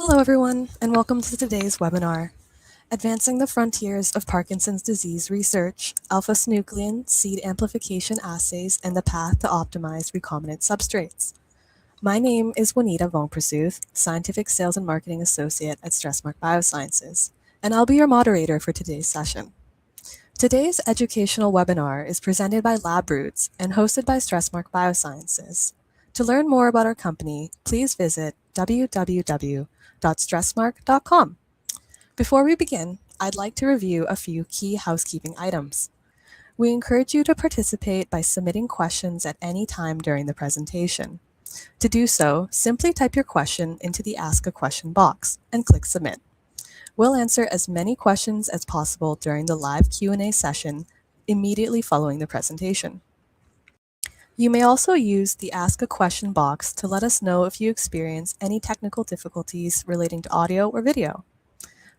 Hello everyone, and welcome to today's webinar, Advancing the Frontiers of Parkinson's Disease Research, Alpha-Synuclein Seed Amplification Assays, and the Path to Optimize Recombinant Substrates. My name is Juanita Vongprasuth, Scientific Sales and Marketing Associate at Stressmark Biosciences, and I'll be your moderator for today's session. Today's educational webinar is presented by LabRoots and hosted by Stressmark Biosciences. To learn more about our company, please visit www.stressmark.com. Before we begin, I'd like to review a few key housekeeping items. We encourage you to participate by submitting questions at any time during the presentation. To do so, simply type your question into the Ask a Question box and click Submit. We'll answer as many questions as possible during the live Q&A session immediately following the presentation. You may also use the Ask a Question box to let us know if you experience any technical difficulties relating to audio or video.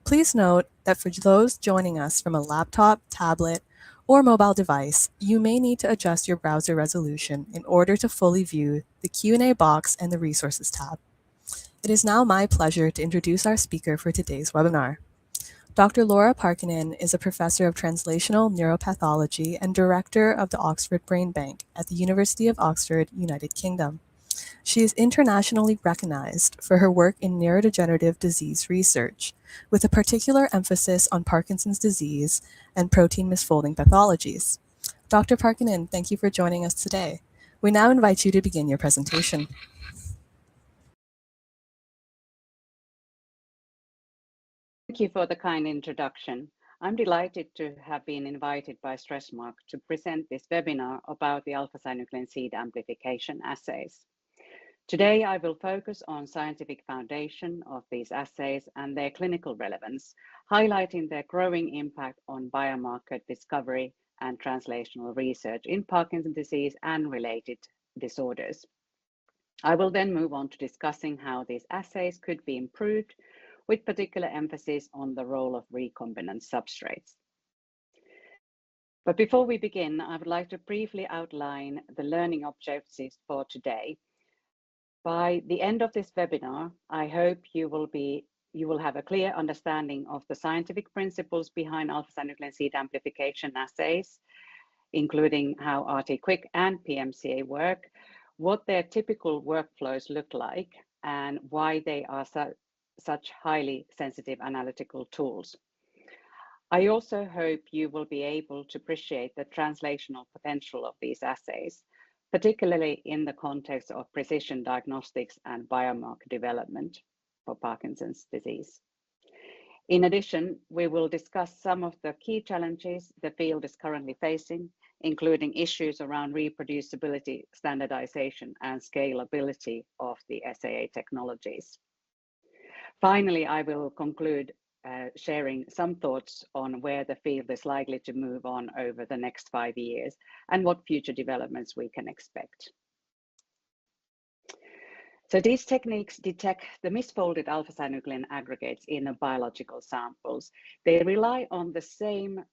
Please note that for those joining us from a laptop, tablet, or mobile device, you may need to adjust your browser resolution in order to fully view the Q&A box and the Resources tab. It is now my pleasure to introduce our speaker for today's webinar. Dr. Laura Parkkinen is a professor of translational neuropathology and director of the Oxford Brain Bank at the University of Oxford, United Kingdom. She is internationally recognized for her work in neurodegenerative disease research, with a particular emphasis on Parkinson's disease and protein misfolding pathologies. Dr. Parkkinen, thank you for joining us today. We now invite you to begin your presentation. Thank you for the kind introduction. I'm delighted to have been invited by Stressmark to present this webinar about the alpha-synuclein seed amplification assays. Today, I will focus on scientific foundation of these assays and their clinical relevance, highlighting their growing impact on biomarker discovery and translational research in Parkinson's disease and related disorders. I will then move on to discussing how these assays could be improved, with particular emphasis on the role of recombinant substrates. But before we begin, I would like to briefly outline the learning objectives for today. By the end of this webinar, I hope you will have a clear understanding of the scientific principles behind alpha-synuclein seed amplification assays, including how RT-QuIC and PMCA work, what their typical workflows look like, and why they are such highly sensitive analytical tools. I also hope you will be able to appreciate the translational potential of these assays, particularly in the context of precision diagnostics and biomarker development for Parkinson's disease. In addition, we will discuss some of the key challenges the field is currently facing, including issues around reproducibility, standardization, and scalability of the SAA technologies. Finally, I will conclude sharing some thoughts on where the field is likely to move on over the next 5 years and what future developments we can expect. So these techniques detect the misfolded alpha-synuclein aggregates in biological samples. They rely on the same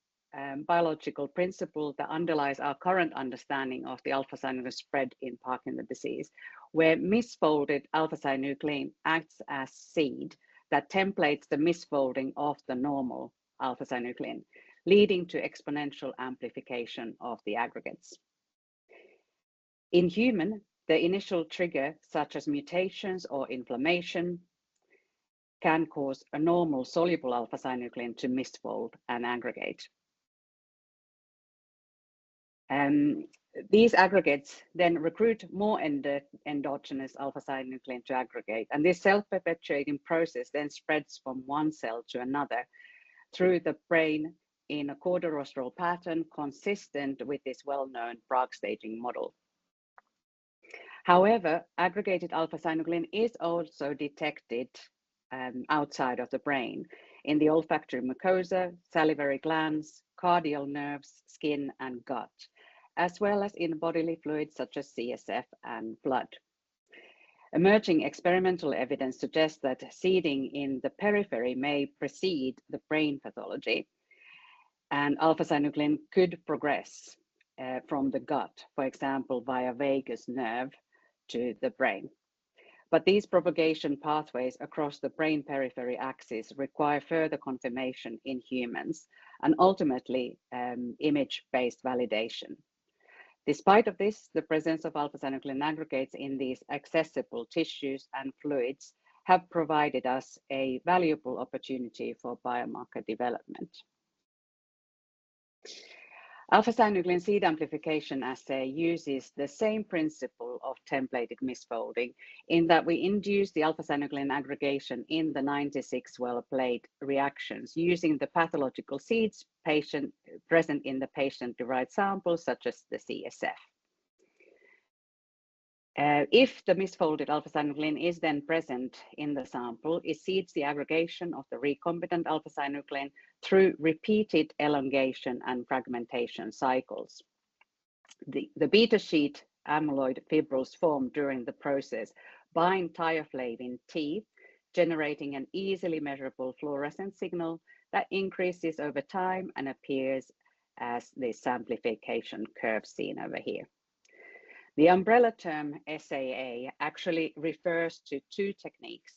biological principle that underlies our current understanding of the alpha-synuclein spread in Parkinson's disease, where misfolded alpha-synuclein acts as seed that templates the misfolding of the normal alpha-synuclein, leading to exponential amplification of the aggregates. In human, the initial trigger, such as mutations or inflammation, can cause a normal soluble alpha-synuclein to misfold and aggregate. These aggregates then recruit more endogenous alpha-synuclein to aggregate, and this self-perpetuating process then spreads from one cell to another through the brain in a chordorostral pattern consistent with this well-known Prague staging model. However, aggregated alpha-synuclein is also detected outside of the brain, in the olfactory mucosa, salivary glands, cardiac nerves, skin, and gut, as well as in bodily fluids such as CSF and blood. Emerging experimental evidence suggests that seeding in the periphery may precede the brain pathology, and alpha-synuclein could progress from the gut, for example, via vagus nerve to the brain. But these propagation pathways across the brain periphery axis require further confirmation in humans and ultimately image-based validation. Despite of this, the presence of alpha-synuclein aggregates in these accessible tissues and fluids have provided us a valuable opportunity for biomarker development. Alpha-synuclein seed amplification assay uses the same principle of templated misfolding in that we induce the alpha-synuclein aggregation in the 96 well-played reactions using the pathological seeds present in the patient-derived samples, such as the CSF. If the misfolded alpha-synuclein is then present in the sample, it seeds the aggregation of the recombinant alpha-synuclein through repeated elongation and fragmentation cycles. The beta sheet amyloid fibrils formed during the process bind thioflavin T, generating an easily measurable fluorescent signal that increases over time and appears as this amplification curve seen over here. The umbrella term SAA actually refers to two techniques: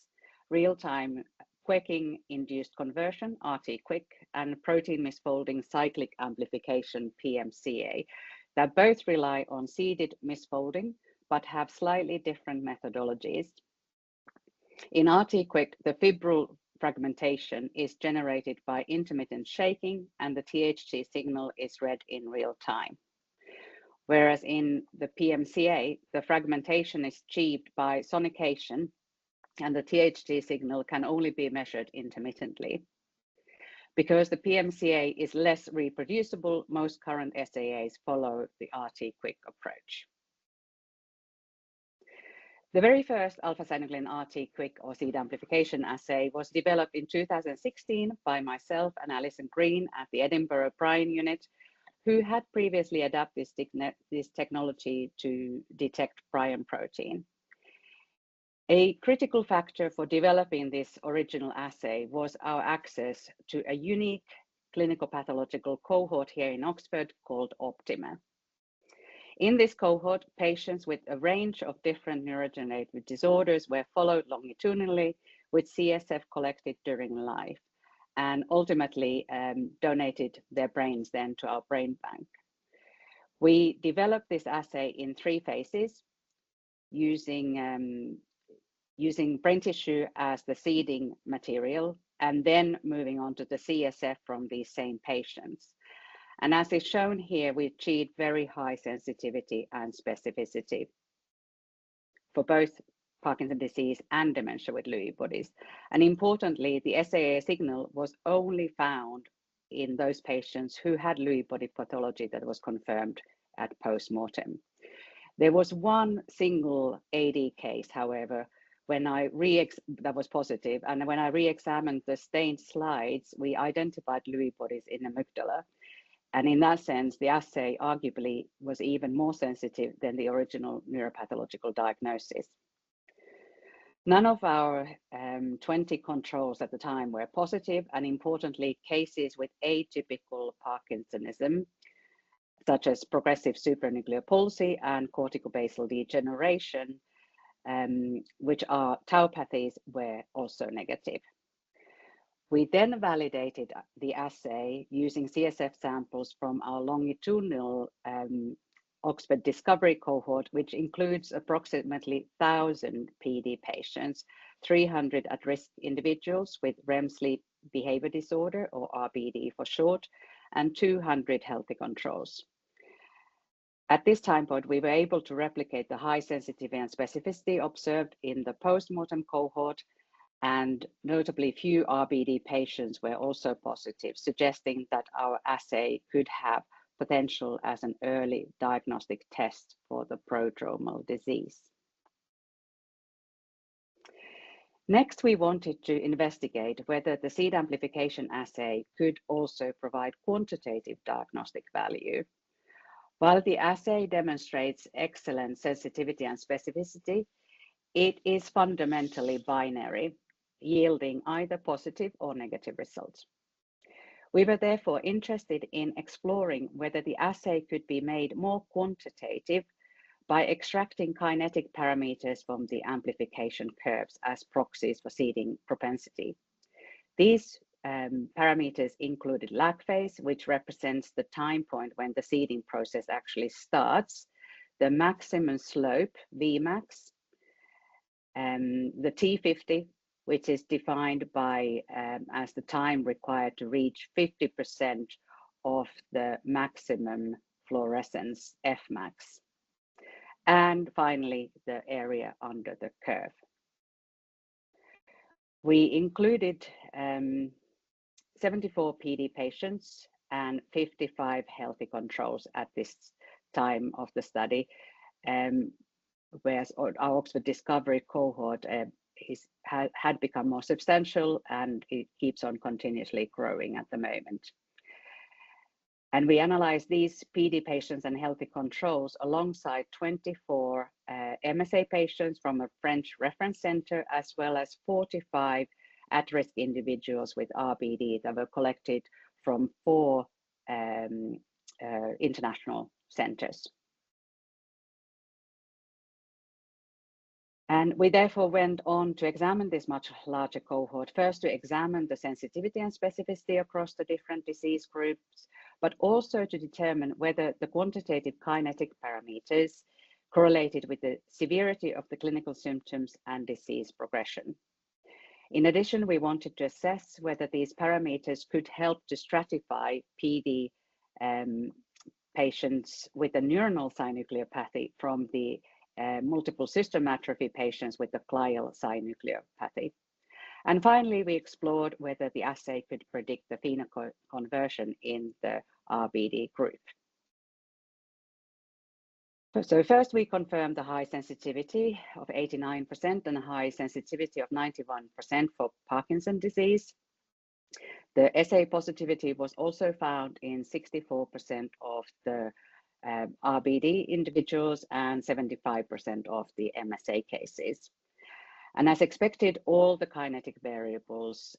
real-time Quaking-Induced Conversion, RT-QuIC, and protein misfolding cyclic amplification, PMCA, that both rely on seeded misfolding, but have slightly different methodologies. In RT-QuIC, the fibril fragmentation is generated by intermittent shaking, and the THT signal is read in real time. Whereas in the PMCA, the fragmentation is achieved by sonication, and the THT signal can only be measured intermittently. Because the PMCA is less reproducible, most current SAAs follow the RT-QuIC approach. The very first alpha-synuclein RT-QuIC or seed amplification assay was developed in 2016 by myself and Alison Green at the Edinburgh Prion Unit, who had previously adapted this technology to detect prion protein. A critical factor for developing this original assay was our access to a unique clinical pathological cohort here in Oxford called OPTIMA. In this cohort, patients with a range of different neurodegenerative disorders were followed longitudinally with CSF collected during life, and ultimately donated their brains then to our brain bank. We developed this assay in 3 phases, using brain tissue as the seeding material, and then moving on to the CSF from these same patients. And as is shown here, we achieved very high sensitivity and specificity for both Parkinson's disease and dementia with Lewy bodies. And importantly, the SAA signal was only found in those patients who had Lewy body pathology that was confirmed at post-mortem. There was one single AD case, however, that was positive, and when I re-examined the stained slides, we identified Lewy bodies in the amygdala. And in that sense, the assay arguably was even more sensitive than the original neuropathological diagnosis. None of our 20 controls at the time were positive, and importantly, cases with atypical Parkinsonism, such as progressive supranuclear palsy and corticobasal degeneration, which are tauopathies, were also negative. We then validated the assay using CSF samples from our longitudinal Oxford Discovery cohort, which includes approximately 1,000 PD patients, 300 at-risk individuals with REM sleep behavior disorder, or RBD for short, and 200 healthy controls. At this time point, we were able to replicate the high sensitivity and specificity observed in the post-mortem cohort, and notably few RBD patients were also positive, suggesting that our assay could have potential as an early diagnostic test for the prodromal disease. Next, we wanted to investigate whether the seed amplification assay could also provide quantitative diagnostic value. While the assay demonstrates excellent sensitivity and specificity, it is fundamentally binary, yielding either positive or negative results. We were therefore interested in exploring whether the assay could be made more quantitative by extracting kinetic parameters from the amplification curves as proxies for seeding propensity. These parameters included lag phase, which represents the time point when the seeding process actually starts, the maximum slope, Vmax, the T50, which is defined by as the time required to reach 50% of the maximum fluorescence, Fmax. And finally, the area under the curve. We included 74 PD patients and 55 healthy controls at this time of the study, whereas our Oxford Discovery cohort had become more substantial, and it keeps on continuously growing at the moment. And we analyzed these PD patients and healthy controls alongside 24 MSA patients from a French reference center, as well as 45 at-risk individuals with RBD that were collected from 4 international centers. And we therefore went on to examine this much larger cohort, first to examine the sensitivity and specificity across the different disease groups, but also to determine whether the quantitative kinetic parameters correlated with the severity of the clinical symptoms and disease progression. In addition, we wanted to assess whether these parameters could help to stratify PD patients with a neuronal synucleinopathy from the multiple system atrophy patients with the glial synucleinopathy. And finally, we explored whether the assay could predict the phenotypic conversion in the RBD group. So first, we confirmed the high sensitivity of 89% and a high sensitivity of 91% for Parkinson's disease. The SAA positivity was also found in 64% of the RBD individuals and 75% of the MSA cases. And as expected, all the kinetic variables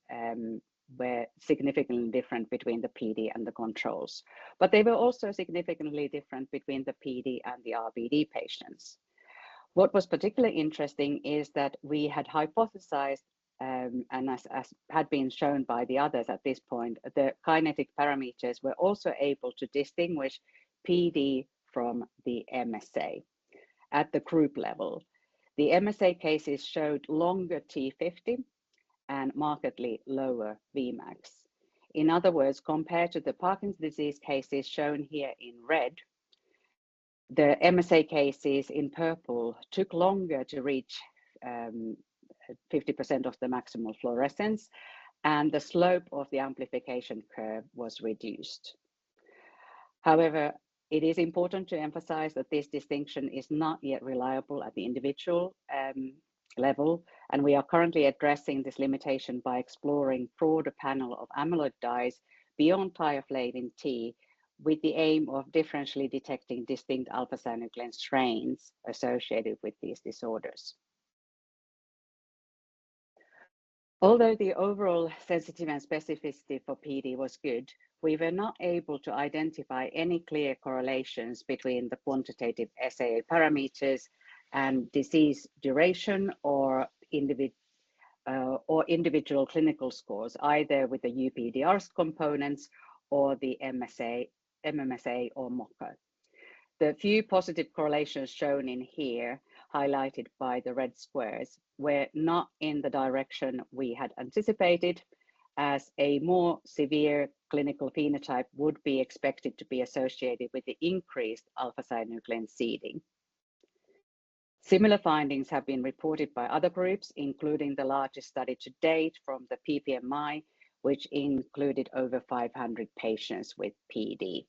were significantly different between the PD and the controls, but they were also significantly different between the PD and the RBD patients. What was particularly interesting is that we had hypothesized, and as had been shown by the others at this point, the kinetic parameters were also able to distinguish PD from the MSA at the group level. The MSA cases showed longer T50 and markedly lower Vmax. In other words, compared to the Parkinson's disease cases shown here in red, the MSA cases in purple took longer to reach 50% of the maximal fluorescence, and the slope of the amplification curve was reduced. However, it is important to emphasize that this distinction is not yet reliable at the individual level, and we are currently addressing this limitation by exploring broader panel of amyloid dyes beyond thioflavin T, with the aim of differentially detecting distinct alpha-synuclein strains associated with these disorders. Although the overall sensitivity and specificity for PD was good, we were not able to identify any clear correlations between the quantitative SAA parameters and disease duration or individual clinical scores, either with the UPDR's components or the MMSA or MoCA. The few positive correlations shown in here, highlighted by the red squares, were not in the direction we had anticipated, as a more severe clinical phenotype would be expected to be associated with the increased alpha-synuclein seeding. Similar findings have been reported by other groups, including the largest study to date from the PPMI, which included over 500 patients with PD.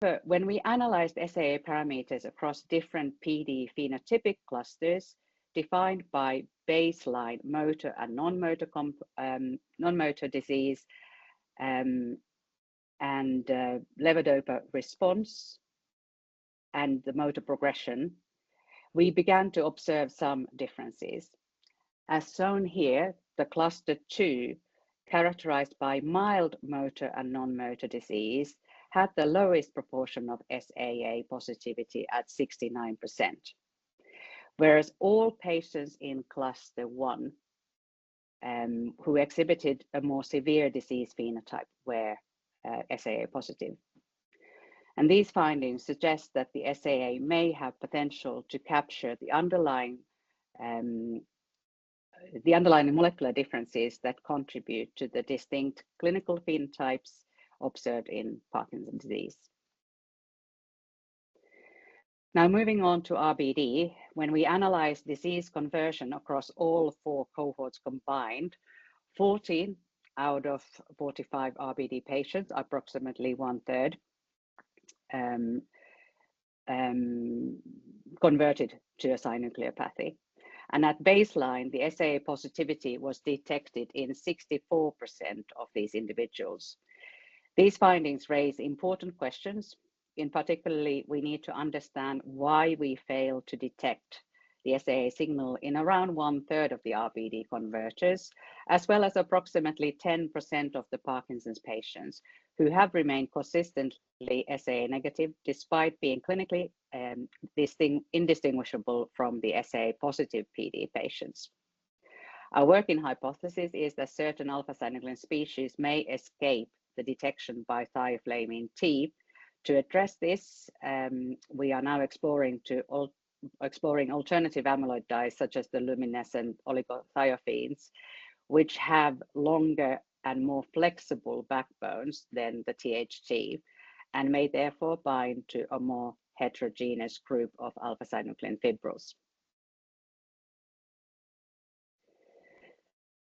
But when we analyzed SAA parameters across different PD phenotypic clusters, defined by baseline motor and non-motor disease and levodopa response and the motor progression, we began to observe some differences. As shown here, the cluster 2, characterized by mild motor and non-motor disease, had the lowest proportion of SAA positivity at 69%, whereas all patients in cluster 1 who exhibited a more severe disease phenotype were SAA positive. And these findings suggest that the SAA may have potential to capture the underlying molecular differences that contribute to the distinct clinical phenotypes observed in Parkinson's disease. Now, moving on to RBD, when we analyze disease conversion across all 4 cohorts combined, 14 out of 45 RBD patients, approximately 1/3, converted to a synucleinopathy. And at baseline, the SAA positivity was detected in 64% of these individuals. These findings raise important questions. In particular, we need to understand why we fail to detect the SAA signal in around 1/3 of the RBD converters, as well as approximately 10% of the Parkinson's patients who have remained consistently SAA negative despite being clinically indistinguishable from the SAA positive PD patients. Our working hypothesis is that certain alpha-synuclein species may escape the detection by thioflamine T. To address this, we are now exploring alternative amyloid dyes such as the luminescent oligothiophines, which have longer and more flexible backbones than the THT and may therefore bind to a more heterogeneous group of alpha-synuclein fibrils.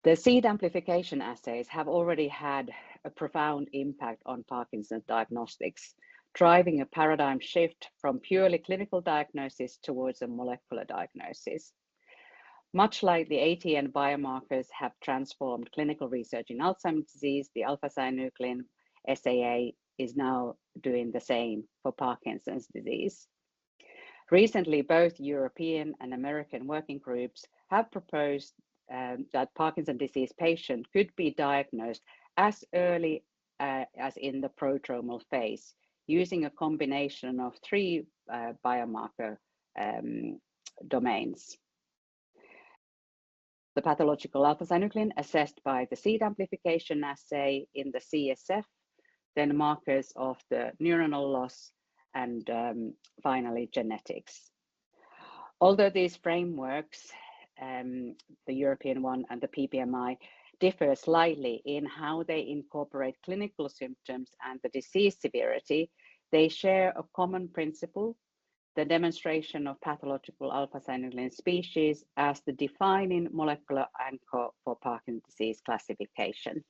The seed amplification assays have already had a profound impact on Parkinson's diagnostics, driving a paradigm shift from purely clinical diagnosis towards a molecular diagnosis. Much like the ATN biomarkers have transformed clinical research in Alzheimer's disease, the alpha-synuclein SAA is now doing the same for Parkinson's disease. Recently, both European and American working groups have proposed that Parkinson's disease patient could be diagnosed as early as in the prodromal phase, using a combination of 3 biomarker domains. The pathological alpha-synuclein assessed by the seed amplification assay in the CSF, then markers of the neuronal loss, and finally genetics. Although these frameworks, the European one and the PPMI, differ slightly in how they incorporate clinical symptoms and the disease severity, they share a common principle: the demonstration of pathological alpha-synuclein species as the defining molecular anchor for Parkinson's disease classification.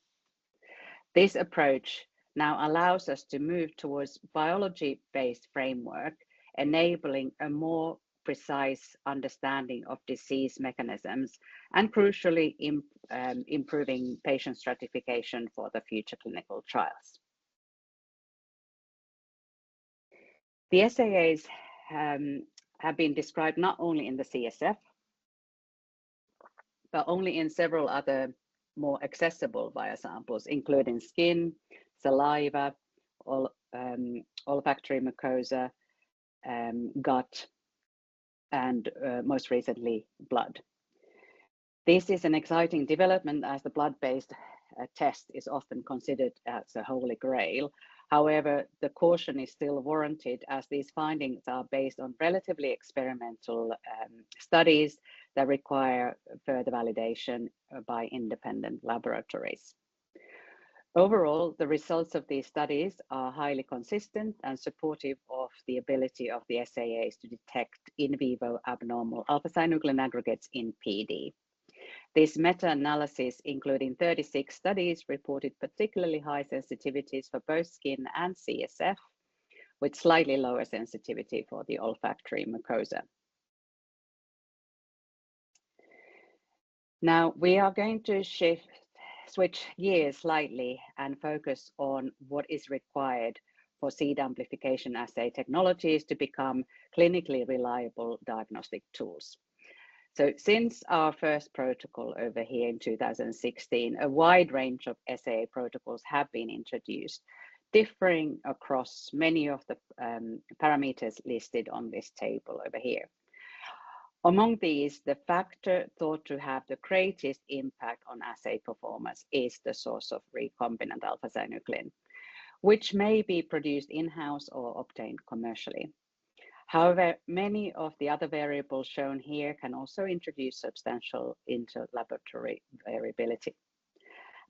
This approach now allows us to move towards biology-based framework, enabling a more precise understanding of disease mechanisms and crucially improving patient stratification for the future clinical trials. The SAAs have been described not only in the CSF, but only in several other more accessible biosamples, including skin, saliva, olfactory mucosa, gut, and most recently, blood. This is an exciting development as the blood-based test is often considered as a holy grail. However, the caution is still warranted as these findings are based on relatively experimental studies that require further validation by independent laboratories. Overall, the results of these studies are highly consistent and supportive of the ability of the SAAs to detect in vivo abnormal alpha-synuclein aggregates in PD. This meta-analysis, including 36 studies, reported particularly high sensitivities for both skin and CSF, with slightly lower sensitivity for the olfactory mucosa. Now, we are going to switch gears slightly and focus on what is required for seed amplification assay technologies to become clinically reliable diagnostic tools. So since our first protocol over here in 2016, a wide range of SAA protocols have been introduced, differing across many of the parameters listed on this table over here. Among these, the factor thought to have the greatest impact on assay performance is the source of recombinant alpha-synuclein, which may be produced in-house or obtained commercially. However, many of the other variables shown here can also introduce substantial inter-laboratory variability.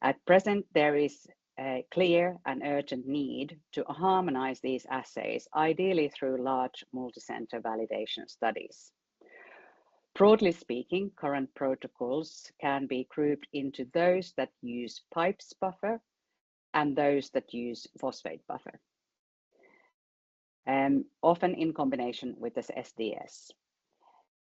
At present, there is a clear and urgent need to harmonize these assays, ideally through large multi-center validation studies. Broadly speaking, current protocols can be grouped into those that use pipes buffer and those that use phosphate buffer, often in combination with this SDS.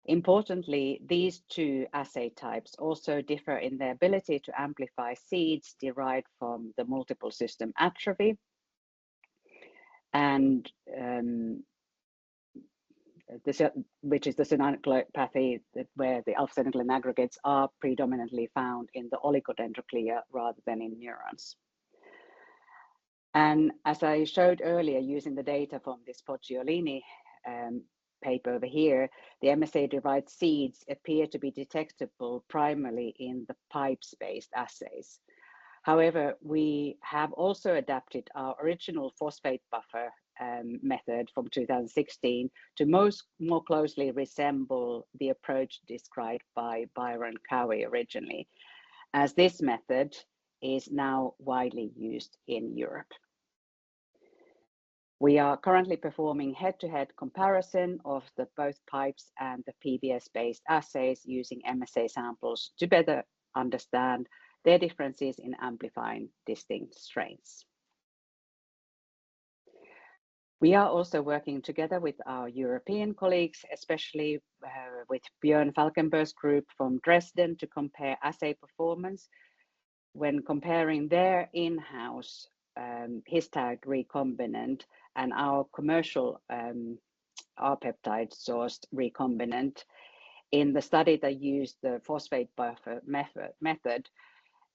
Importantly, these two assay types also differ in their ability to amplify seeds derived from the multiple system atrophy and which is the synucleinopathy, where the alpha-synuclein aggregates are predominantly found in the oligodendroclea rather than in neurons. And as I showed earlier, using the data from this Poggiolini paper over here, the MSA-derived seeds appear to be detectable primarily in the pipes-based assays. However, we have also adapted our original phosphate buffer method from 2016 to more closely resemble the approach described by Byron Cowie originally, as this method is now widely used in Europe. We are currently performing head-to-head comparison of the both pipes and the PBS-based assays using MSA samples to better understand their differences in amplifying distinct strains. We are also working together with our European colleagues, especially with Björn Falkenberg's group from Dresden, to compare assay performance when comparing their in-house his-tagged recombinant and our commercial R-peptide sourced recombinant in the study that used the phosphate buffer method,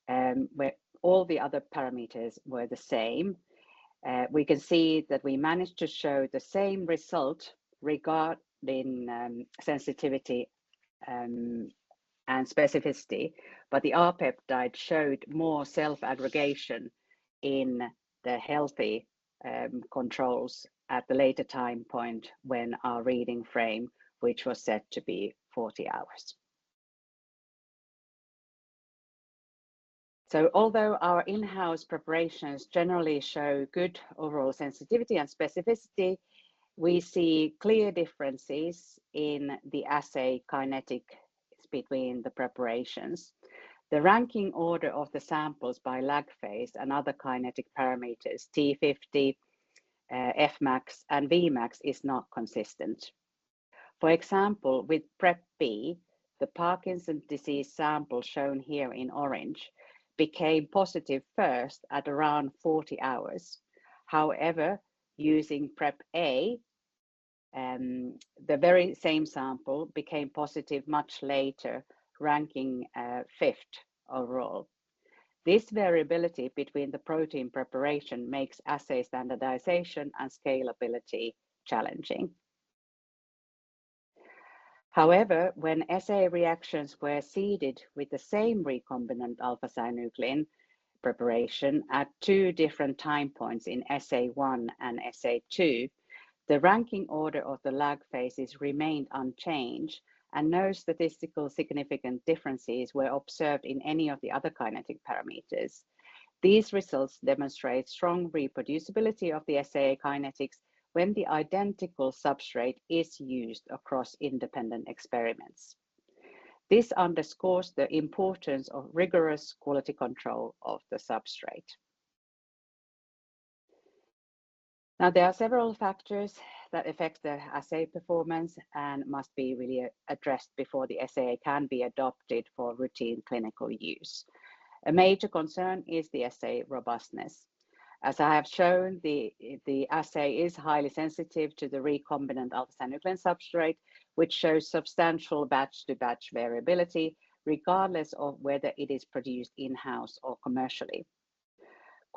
where all the other parameters were the same. We can see that we managed to show the same result regarding sensitivity and specificity, but the R-peptide showed more self-aggregation in the healthy controls at the later time point when our reading frame, which was set to be 40 hours. So although our in-house preparations generally show good overall sensitivity and specificity, we see clear differences in the assay kinetics between the preparations. The ranking order of the samples by lag phase and other kinetic parameters, T50, Fmax, and Vmax, is not consistent. For example, with Prep B, the Parkinson disease sample shown here in orange became positive first at around 40 hours. However, using Prep A, the very same sample became positive much later, ranking fifth overall. This variability between the protein preparation makes assay standardization and scalability challenging. However, when assay reactions were seeded with the same recombinant alpha-synuclein preparation at two different time points in SA1 and SA2, the ranking order of the lag phases remained unchanged, and no statistical significant differences were observed in any of the other kinetic parameters. These results demonstrate strong reproducibility of the SAA kinetics when the identical substrate is used across independent experiments. This underscores the importance of rigorous quality control of the substrate. Now, there are several factors that affect the assay performance and must be really addressed before the SAA can be adopted for routine clinical use. A major concern is the assay robustness. As I have shown, the assay is highly sensitive to the recombinant alpha-synuclein substrate, which shows substantial batch-to-batch variability, regardless of whether it is produced in-house or commercially.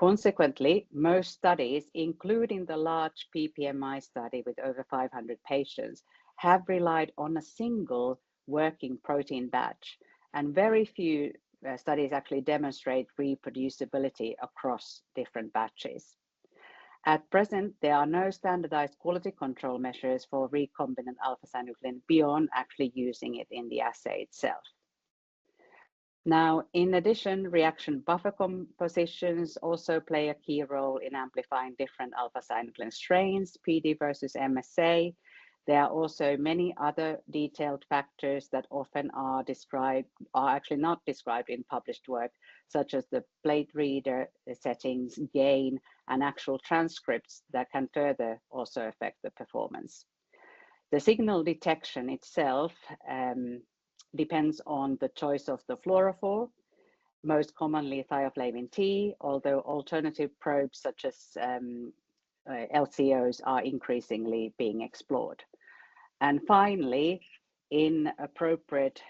Consequently, most studies, including the large PPMI study with over 500 patients, have relied on a single working protein batch, and very few studies actually demonstrate reproducibility across different batches. At present, there are no standardized quality control measures for recombinant alpha-synuclein beyond actually using it in the assay itself. Now, in addition, reaction buffer compositions also play a key role in amplifying different alpha-synuclein strains, PD versus MSA. There are also many other detailed factors that often are actually not described in published work, such as the plate reader settings, gain, and actual transcripts that can further also affect the performance. The signal detection itself depends on the choice of the fluorophore, most commonly thioflavin T, although alternative probes such as LCOs are increasingly being explored. And finally, the appropriate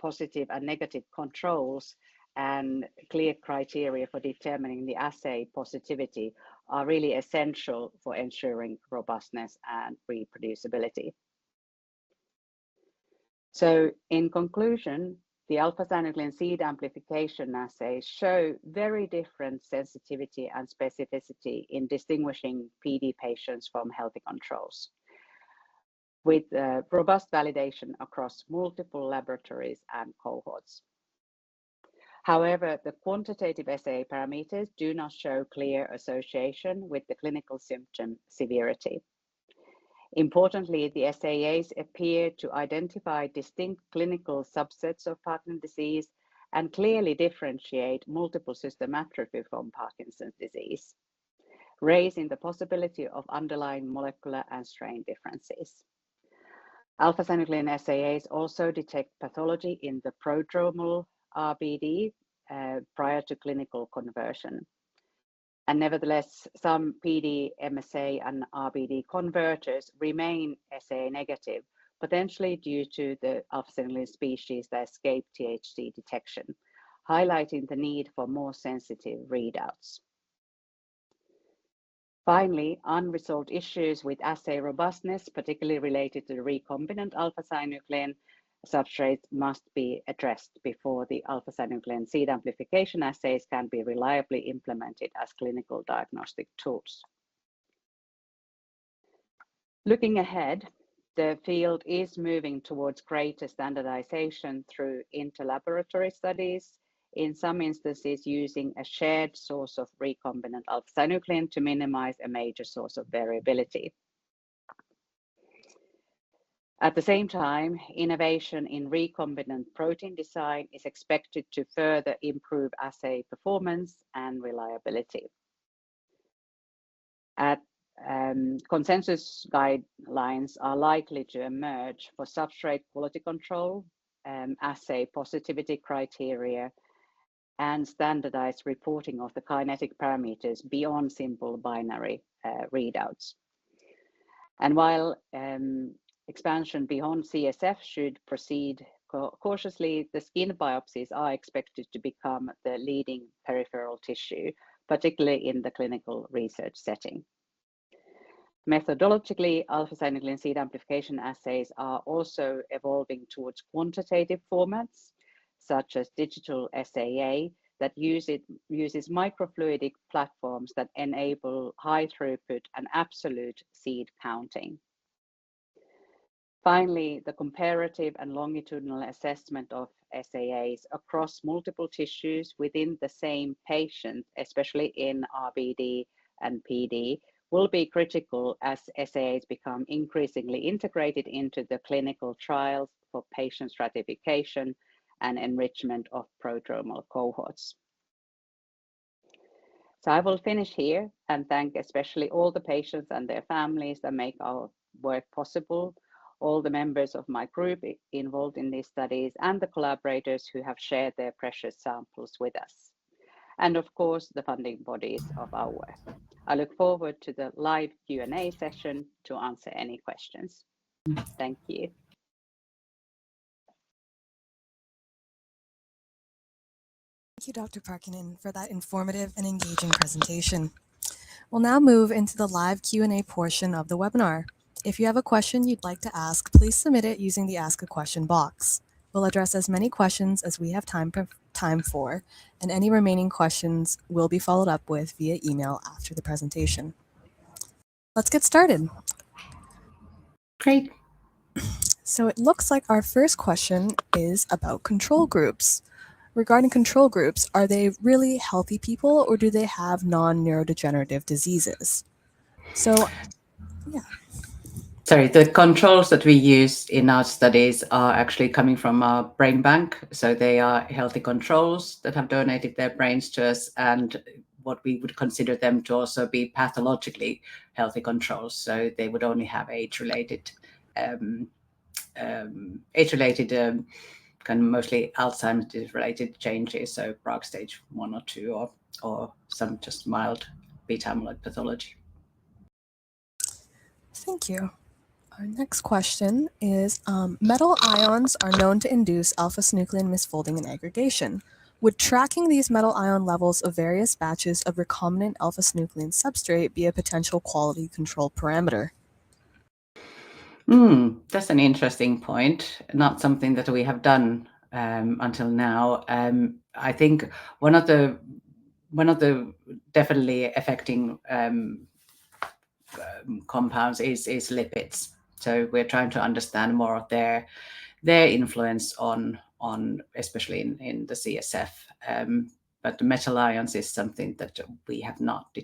positive and negative controls and clear criteria for determining the assay positivity are really essential for ensuring robustness and reproducibility. So in conclusion, the alpha-synuclein seed amplification assays show very different sensitivity and specificity in distinguishing PD patients from healthy controls, with robust validation across multiple laboratories and cohorts. However, the quantitative SAA parameters do not show clear association with the clinical symptom severity. Importantly, the SAAs appear to identify distinct clinical subsets of Parkinson's disease and clearly differentiate multiple system atrophy from Parkinson's disease, raising the possibility of underlying molecular and strain differences. Alpha-synuclein SAAs also detect pathology in the prodromal RBD prior to clinical conversion. And nevertheless, some PD, MSA, and RBD converters remain SAA negative, potentially due to the alpha-synuclein species that escape THC detection, highlighting the need for more sensitive readouts. Finally, unresolved issues with assay robustness, particularly related to the recombinant alpha-synuclein substrates, must be addressed before the alpha-synuclein seed amplification assays can be reliably implemented as clinical diagnostic tools. Looking ahead, the field is moving towards greater standardization through interlaboratory studies, in some instances using a shared source of recombinant alpha-synuclein to minimize a major source of variability. At the same time, innovation in recombinant protein design is expected to further improve assay performance and reliability. Consensus guidelines are likely to emerge for substrate quality control, assay positivity criteria, and standardized reporting of the kinetic parameters beyond simple binary readouts. And while expansion beyond CSF should proceed cautiously, the skin biopsies are expected to become the leading peripheral tissue, particularly in the clinical research setting. Methodologically, alpha-synuclein seed amplification assays are also evolving towards quantitative formats, such as digital SAA, that uses microfluidic platforms that enable high throughput and absolute seed counting. Finally, the comparative and longitudinal assessment of SAAs across multiple tissues within the same patient, especially in RBD and PD, will be critical as SAAs become increasingly integrated into the clinical trials for patient stratification and enrichment of prodromal cohorts. So I will finish here and thank especially all the patients and their families that make our work possible, all the members of my group involved in these studies, and the collaborators who have shared their precious samples with us, and of course the funding bodies of our work. I look forward to the live Q&A session to answer any questions. Thank you. Thank you, Dr. Parkinen, for that informative and engaging presentation. We'll now move into the live Q&A portion of the webinar. If you have a question you'd like to ask, please submit it using the Ask a Question box. We'll address as many questions as we have time for, and any remaining questions will be followed up with via email after the presentation. Let's get started. Great. So it looks like our first question is about control groups. Regarding control groups, are they really healthy people or do they have non-neurodegenerative diseases? So, yeah. Sorry, the controls that we use in our studies are actually coming from our brain bank. So they are healthy controls that have donated their brains to us, and what we would consider them to also be pathologically healthy controls. So they would only have age-related kind of mostly Alzheimer's-related changes, so Braak stage 1 or 2, or some just mild beta amyloid pathology. Thank you. Our next question is, metal ions are known to induce alpha-synuclein misfolding and aggregation. Would tracking these metal ion levels of various batches of recombinant alpha-synuclein substrate be a potential quality control parameter? That's an interesting point. Not something that we have done until now. I think one of the definitely affecting compounds is lipids. So we're trying to understand more of their influence on especially in the CSF. But the metal ions is something that we have not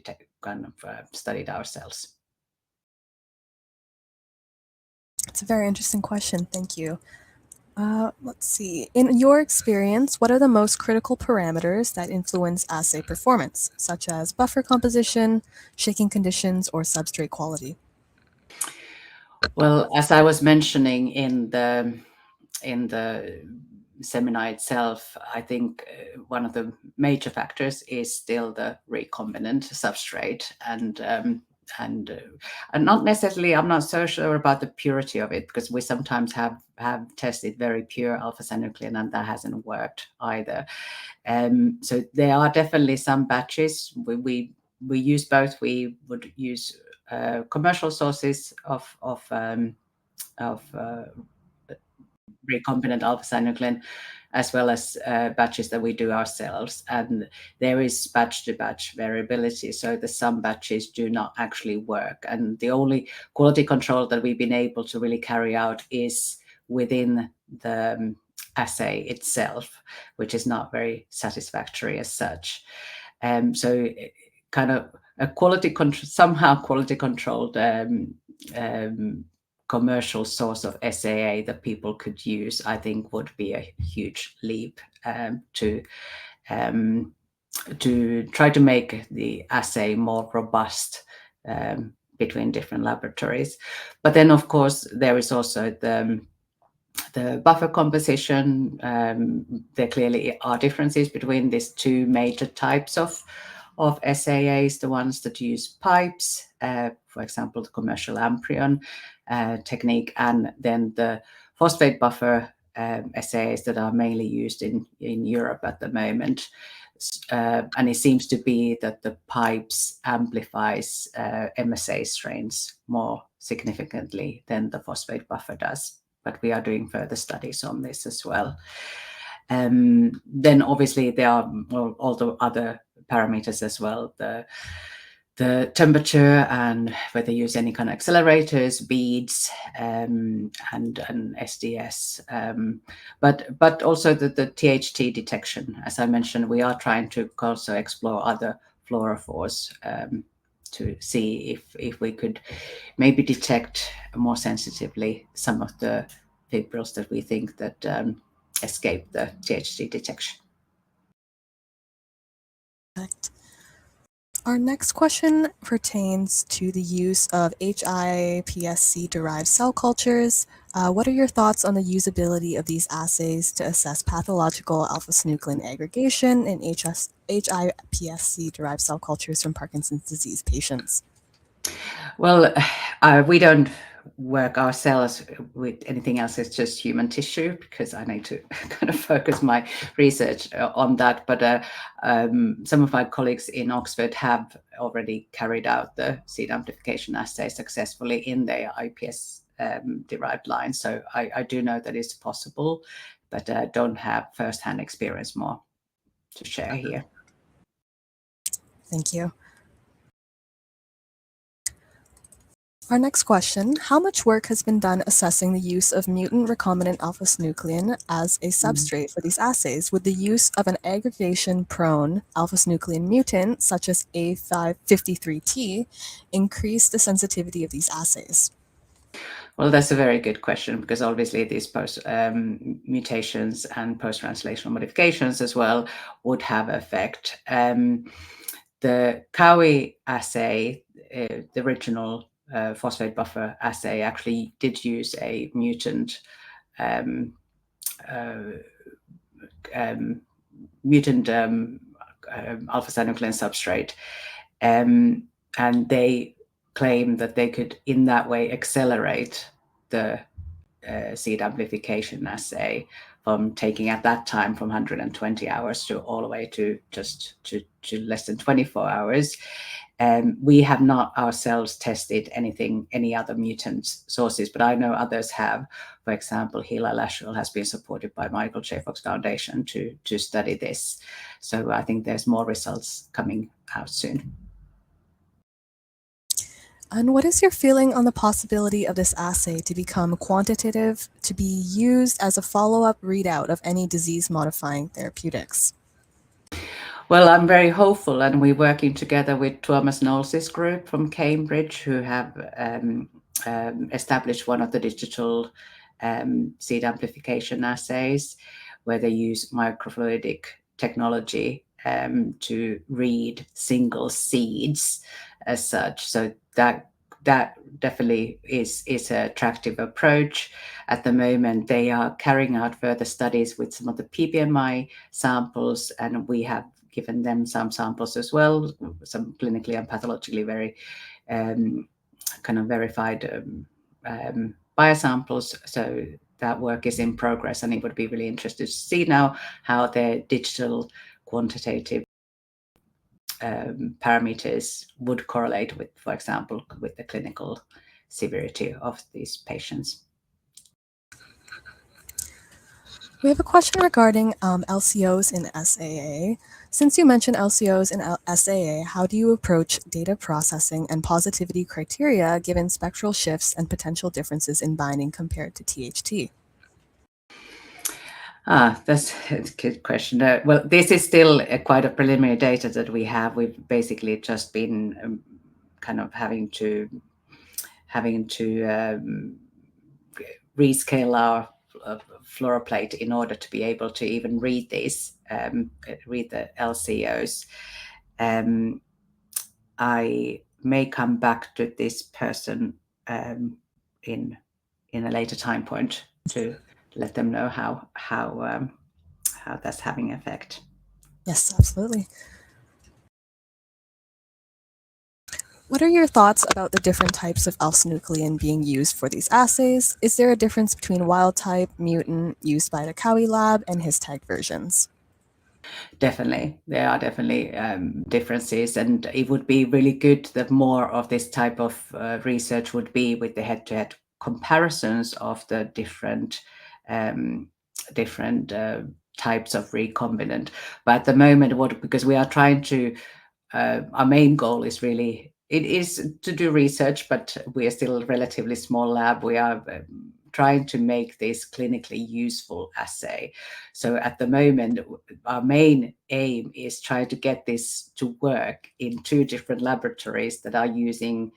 studied ourselves. It's a very interesting question. Thank you. Let's see. In your experience, what are the most critical parameters that influence assay performance, such as buffer composition, shaking conditions, or substrate quality? Well, as I was mentioning in the seminar itself, I think one of the major factors is still the recombinant substrate, and not necessarily, I'm not so sure about the purity of it, because we sometimes have tested very pure alpha-synuclein and that hasn't worked either. So there are definitely some batches we use both. We would use commercial sources of recombinant alpha-synuclein, as well as batches that we do ourselves. And there is batch-to-batch variability, so the some batches do not actually work. And the only quality control that we've been able to really carry out is within the assay itself, which is not very satisfactory as such. So kind of a somehow quality controlled commercial source of SAA that people could use, I think would be a huge leap to try to make the assay more robust between different laboratories. But then, of course, there is also the buffer composition. There clearly are differences between these two major types of SAAs, the ones that use pipes, for example, the commercial Amprion technique, and then the phosphate buffer SAAs that are mainly used in Europe at the moment. And it seems to be that the pipes amplifies MSA strains more significantly than the phosphate buffer does. But we are doing further studies on this as well. Then obviously there are all the other parameters as well, the temperature and whether you use any kind of accelerators, beads, and SDS, but also the THT detection. As I mentioned, we are trying to also explore other fluorophores to see if we could maybe detect more sensitively some of the fibrils that we think that escape the THT detection. Perfect. Our next question pertains to the use of HIPSC-derived cell cultures. What are your thoughts on the usability of these assays to assess pathological alpha-synuclein aggregation in HIPSC-derived cell cultures from Parkinson's disease patients? Well, we don't work ourselves with anything else. It's just human tissue, because I need to kind of focus my research on that. But some of my colleagues in Oxford have already carried out the seed amplification assay successfully in their iPS derived lines. So I do know that it's possible, but don't have first-hand experience more to share here. Thank you. Our next question, how much work has been done assessing the use of mutant recombinant alpha-synuclein as a substrate for these assays? Would the use of an aggregation-prone alpha-synuclein mutant, such as A553T, increase the sensitivity of these assays? Well, that's a very good question, because obviously these mutations and post-translational modifications as well would have effect. The QuIC assay, the original phosphate buffer assay, actually did use a mutant alpha-synuclein substrate, and they claim that they could in that way accelerate the seed amplification assay from taking at that time from 120 hours to all the way to just to less than 24 hours. We have not ourselves tested any other mutant sources, but I know others have. For example, Hila Lashwell has been supported by Michael J. Fox Foundation to study this. So I think there's more results coming out soon. And what is your feeling on the possibility of this assay to become quantitative, to be used as a follow-up readout of any disease-modifying therapeutics? Well, I'm very hopeful, and we're working together with Tuomas Knowles' group from Cambridge, who have established one of the digital seed amplification assays, where they use microfluidic technology to read single seeds as such. So that definitely is an attractive approach. At the moment, they are carrying out further studies with some of the PBMI samples, and we have given them some samples as well, some clinically and pathologically very kind of verified biosamples. So that work is in progress, and it would be really interesting to see now how their digital quantitative parameters would correlate with, for example, with the clinical severity of these patients. We have a question regarding LCOs in SAA. Since you mentioned LCOs in SAA, how do you approach data processing and positivity criteria given spectral shifts and potential differences in binding compared to THT? That's a good question. Well, this is still quite a preliminary data that we have. We've basically just been kind of having to rescale our fluoroplate in order to be able to even read these, read the LCOs. I may come back to this person in a later time point to let them know how that's having effect. Yes, absolutely. What are your thoughts about the different types of alpha-synuclein being used for these assays? Is there a difference between wild type, mutant, used by the QuIC lab, and his tag versions? Definitely, there are definitely differences, and it would be really good that more of this type of research would be with the head-to-head comparisons of the different types of recombinant. But at the moment, because we are trying to, our main goal is really, it is to do research, but we are still a relatively small lab. We are trying to make this clinically useful assay. So at the moment, our main aim is trying to get this to work in 2 different laboratories that are using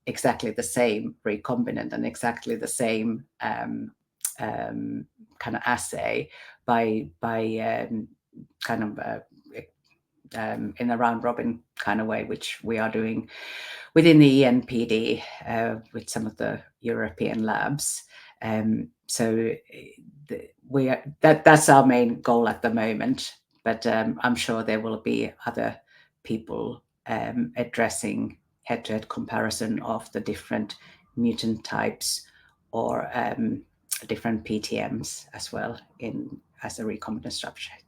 exactly the same recombinant and exactly the same kind of assay by kind of in a round robin kind of way, which we are doing within the ENPD with some of the European labs. So that's our main goal at the moment, but I'm sure there will be other people addressing head-to-head comparison of the different mutant types or different PTMs as well as a recombinant substrate.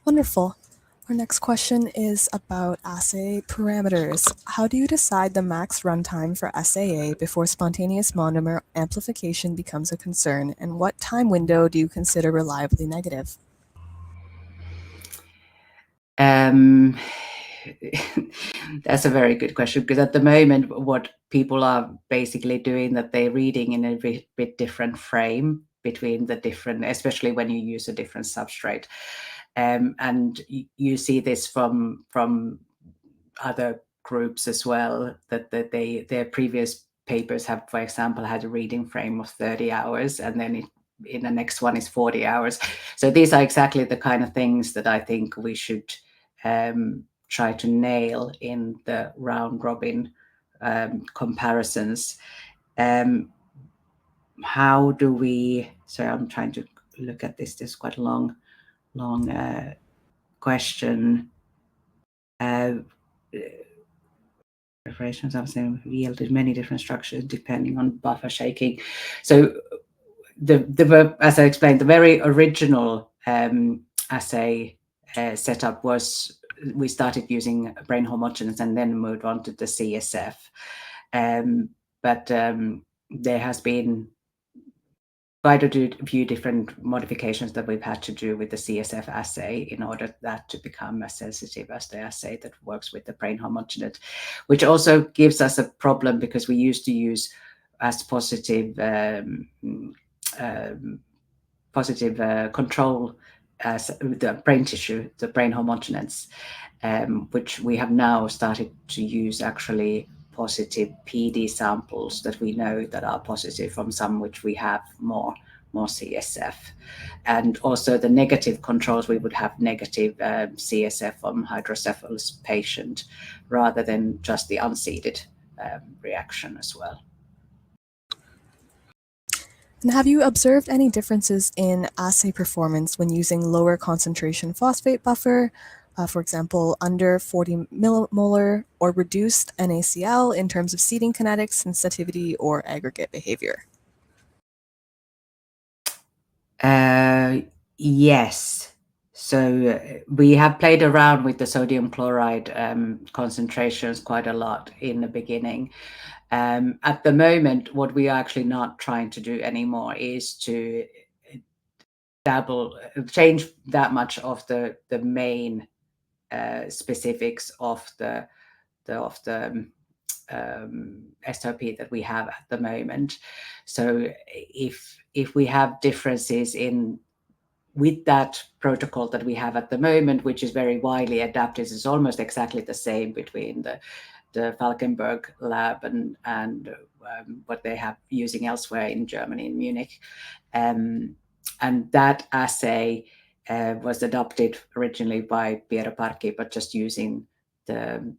Wonderful. Our next question is about assay parameters. How do you decide the max runtime for SAA before spontaneous monomer amplification becomes a concern, and what time window do you consider reliably negative? That's a very good question, because at the moment, what people are basically doing, that they're reading in a bit different frame between the different, especially when you use a different substrate. And you see this from other groups as well, that their previous papers have, for example, had a reading frame of 30 hours, and then in the next one is 40 hours. So these are exactly the kind of things that I think we should try to nail in the round robin comparisons. How do we, sorry, I'm trying to look at this. There's quite a long question. Preparations, I was saying, yielded many different structures depending on buffer shaking. So as I explained, the very original assay setup was, we started using brain homogeneous and then moved on to the CSF. But there has been quite a few different modifications that we've had to do with the CSF assay in order that to become as sensitive as the assay that works with the brain homogeneous, which also gives us a problem, because we used to use as positive control as the brain tissue, the brain homogeneous, which we have now started to use actually positive PD samples that we know that are positive from some which we have more CSF. And also the negative controls, we would have negative CSF from hydrocephalus patient rather than just the unseeded reaction as well. And have you observed any differences in assay performance when using lower concentration phosphate buffer, for example, under 40 millimolar, or reduced NaCl in terms of seeding kinetics, sensitivity, or aggregate behavior? Yes. So we have played around with the sodium chloride concentrations quite a lot in the beginning. At the moment, what we are actually not trying to do anymore is to change that much of the main specifics of the SOP that we have at the moment. So if we have differences with that protocol that we have at the moment, which is very widely adapted, is almost exactly the same between the Falkenberg lab and what they have using elsewhere in Germany, in Munich. And that assay was adopted originally by Piero Parchi, but just using the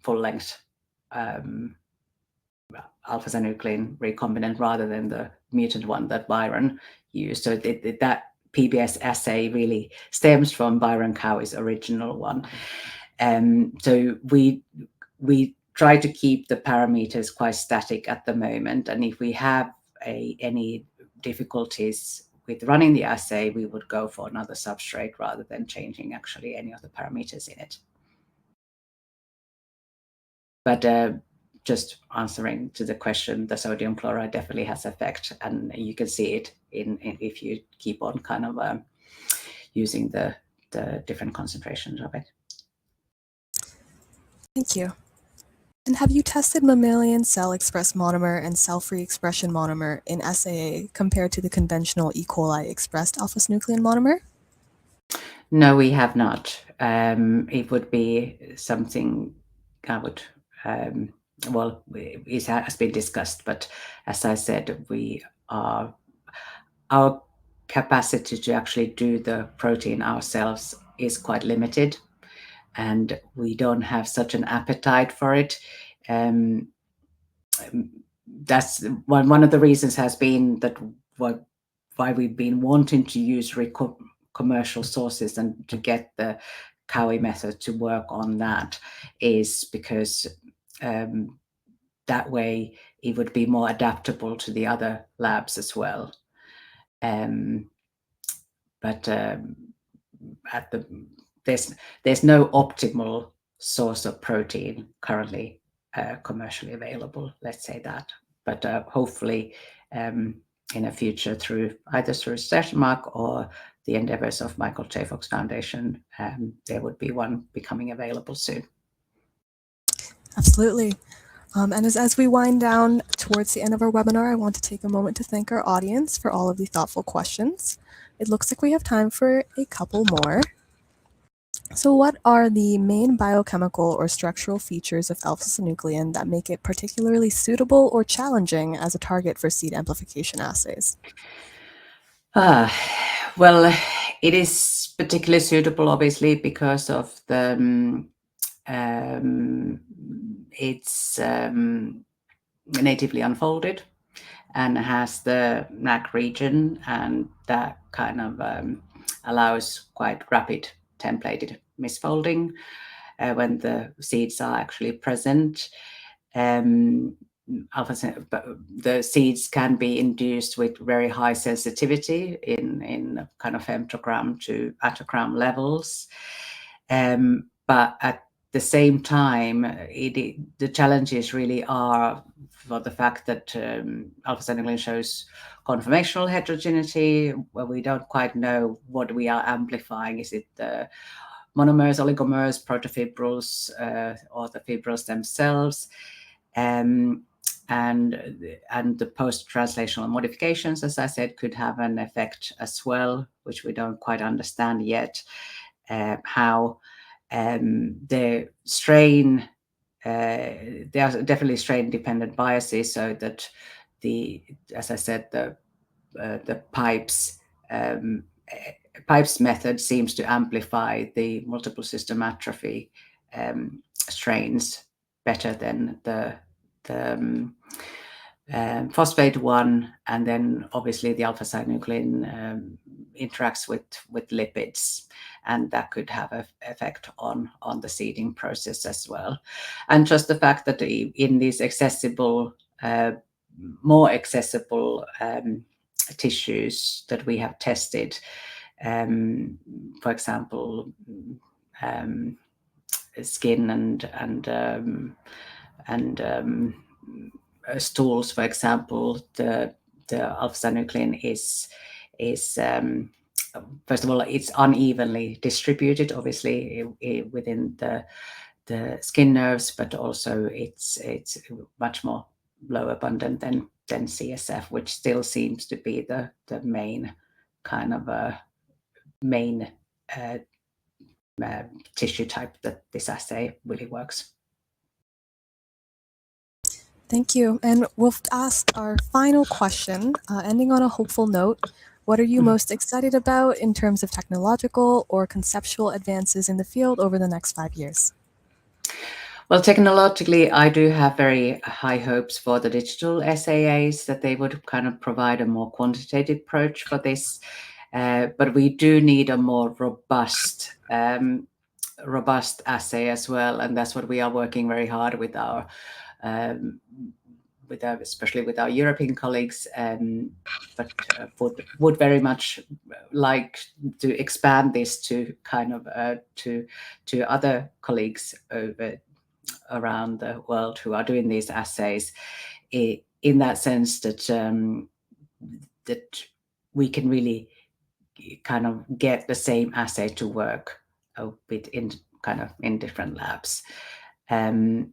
full-length alpha-synuclein recombinant rather than the mutant one that Byron used. So that PBS assay really stems from Byron Cowie's original one. So we try to keep the parameters quite static at the moment, and if we have any difficulties with running the assay, we would go for another substrate rather than changing actually any of the parameters in it. But just answering to the question, the sodium chloride definitely has effect, and you can see it if you keep on kind of using the different concentrations of it. Thank you. And have you tested mammalian cell-expressed monomer and cell-free expression monomer in SAA compared to the conventional E. coli expressed alpha-synuclein monomer? No, we have not. It would be something I would, well, it has been discussed, but as I said, our capacity to actually do the protein ourselves is quite limited, and we don't have such an appetite for it. That's one of the reasons has been that why we've been wanting to use commercial sources and to get the Cowie method to work on that is because that way it would be more adaptable to the other labs as well. But there's no optimal source of protein currently commercially available, let's say that. But hopefully in the future, either through STRESSMARK or the endeavors of Michael J. Fox Foundation, there would be one becoming available soon. Absolutely. And as we wind down towards the end of our webinar, I want to take a moment to thank our audience for all of the thoughtful questions. It looks like we have time for a couple more. So what are the main biochemical or structural features of alpha-synuclein that make it particularly suitable or challenging as a target for seed amplification assays? Well, it is particularly suitable, obviously, because of the it's natively unfolded and has the NAC region, and that kind of allows quite rapid templated misfolding when the seeds are actually present. The seeds can be induced with very high sensitivity in kind of femtogram to attogram levels. But at the same time, the challenges really are for the fact that alpha-synuclein shows conformational heterogeneity, where we don't quite know what we are amplifying. Is it the monomers, oligomers, protofibrils, or the fibrils themselves? And the post-translational modifications, as I said, could have an effect as well, which we don't quite understand yet. How the strain, there are definitely strain-dependent biases, so that as I said, the pipes method seems to amplify the multiple system atrophy strains better than the phosphate one, and then obviously the alpha-synuclein interacts with lipids, and that could have an effect on the seeding process as well. And just the fact that in these accessible, more accessible tissues that we have tested, for example, skin and stools, for example, the alpha-synuclein is first of all, it's unevenly distributed, obviously, within the skin nerves, but also it's much more low abundant than CSF, which still seems to be the main kind of main tissue type that this assay really works. Thank you. And we'll ask our final question, ending on a hopeful note. What are you most excited about in terms of technological or conceptual advances in the field over the next 5 years? Well, technologically, I do have very high hopes for the digital SAAs, that they would kind of provide a more quantitative approach for this. But we do need a more robust assay as well, and that's what we are working very hard with our especially with our European colleagues, but would very much like to expand this to kind of to other colleagues around the world who are doing these assays, in that sense that that we can really kind of get the same assay to work a bit in different labs, and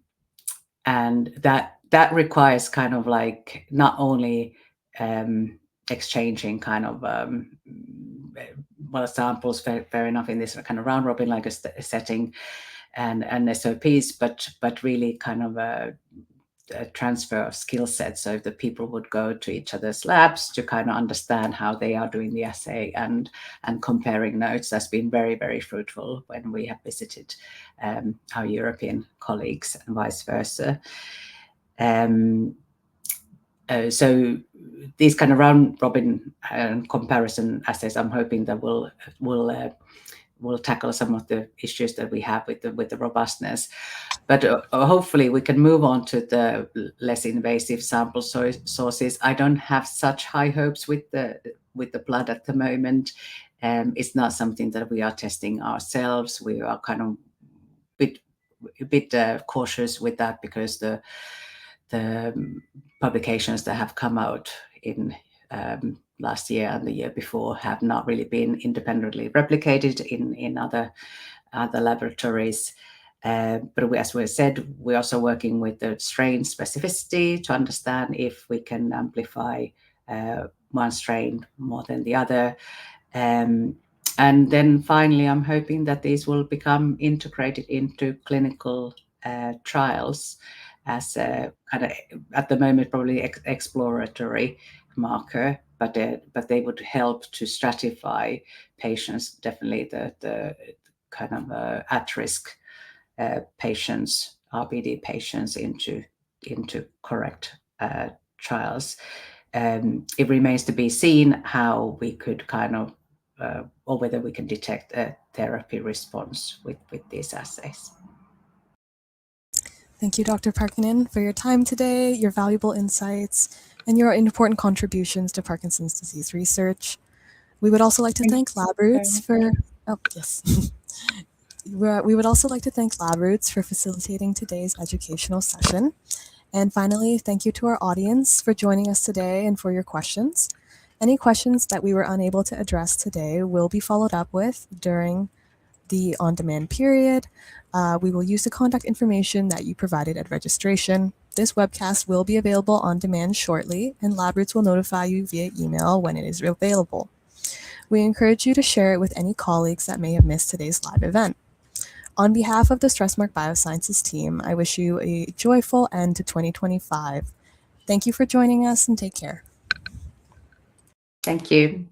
that requires kind of like not only exchanging kind of samples, fair enough, in this kind of round robin like a setting and SOPs, but really kind of a transfer of skill sets, so the people would go to each other's labs to kind of understand how they are doing the assay, and comparing notes. That's been very, very fruitful when we have visited our European colleagues and vice versa. So these kind of round robin comparison assays, I'm hoping that will will tackle some of the issues that we have with the robustness. But hopefully we can move on to the less invasive sample sources. I don't have such high hopes with the blood at the moment. It's not something that we are testing ourselves. We are kind of a bit cautious with that, because the publications that have come out in last year and the year before have not really been independently replicated in other laboratories. But as we said, we're also working with the strain specificity to understand if we can amplify one strain more than the other. And then finally, I'm hoping that these will become integrated into clinical trials as a kind of, at the moment, probably exploratory marker, but they would help to stratify patients, definitely the kind of at-risk patients, RBD patients, into correct trials. It remains to be seen how we could kind of, or whether we can detect a therapy response with these assays. Thank you, Dr. Parkkinen, for your time today, your valuable insights, and your important contributions to Parkinson's disease research. We would also like to thank LabRoots for, we would also like to thank LabRoots for facilitating today's educational session. And finally, thank you to our audience for joining us today and for your questions. Any questions that we were unable to address today will be followed up with during the on-demand period. We will use the contact information that you provided at registration. This webcast will be available on demand shortly, and LabRoots will notify you via email when it is available. We encourage you to share it with any colleagues that may have missed today's live event. On behalf of the Stressmark Biosciences team, I wish you a joyful end to 2025. Thank you for joining us, and take care. Thank you.